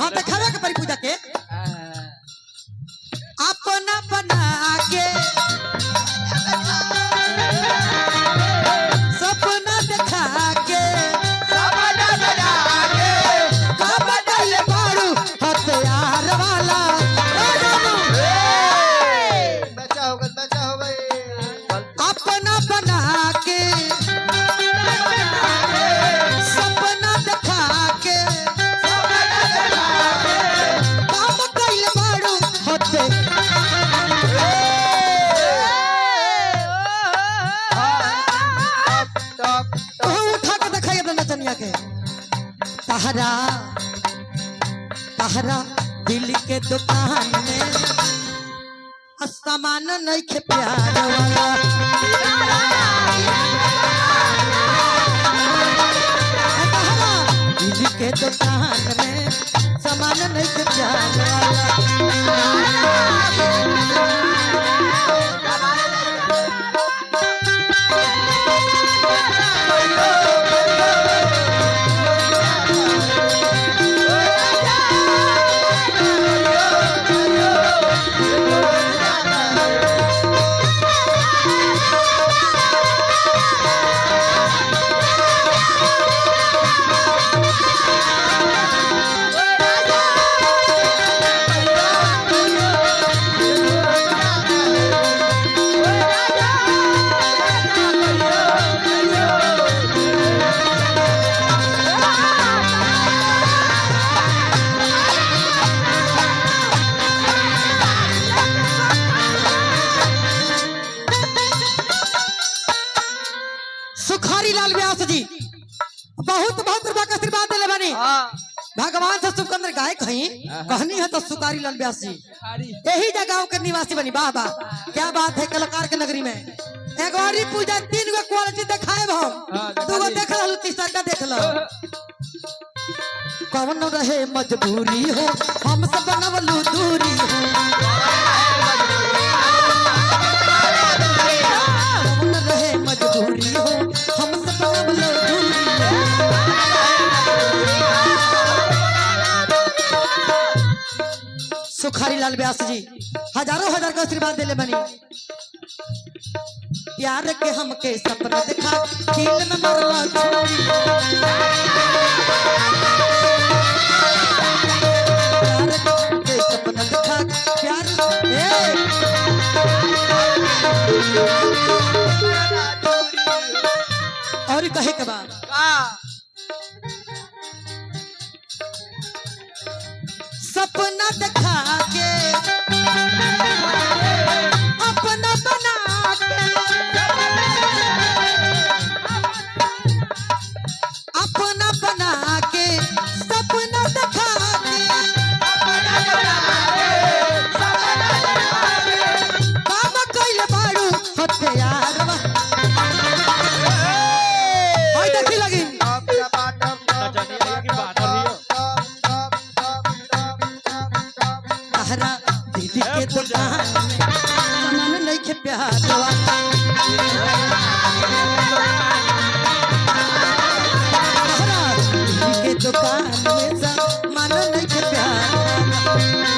हाँ दिखावे के परी पूजा के अपना बना के सपना दिखा के कबडल बाड़ू हथियार वाला बचा हो गए अपना बना के सपना दिखा के काम कइल बाड़ू हथे उठा के दिखाई अपना नचनिया के तहरा तहरा दिल के दुकान में सामान नहीं खे प्यार वाला तहरा दिल के दुकान में सामान नहीं खे प्यार वाला सुखारी लाल व्यास जी बहुत बहुत रुपया का आशीर्वाद दिले बनी भगवान से सुकंदर गाय कहीं कहनी है तो सुखारी लाल व्यास जी यही जगह के निवासी बनी वाह वाह क्या बात है कलाकार के नगरी में एक बारी पूजा 3 गो क्वालिटी दिखाए हम 2 गो देख लो तीसरा का देख लो कौन रहे मजबूरी हो हम सब बनवलू दूरी हो कौन रहे मजबूरी हो हम सब बनवलू दूरी सुखारी लाल व्यास जी हजारों हजार का आशीर्वाद दिले बनी प्यार के हमके सपना दिखा दिल में मरवा छोड़ी प्यार के हमके सपना दिखा प्यार और कहे के बाद सपना दिखा के अपना बना के अपना बना के सपना दिखा के काम कइल बाड़ू हथियार होय देखी लगी तहरा दीदी के दुकान में सामान नहीं खे प्यार वाला तहरा दीदी के दुकान में सामान नहीं खे प्यार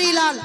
सुखारी लाल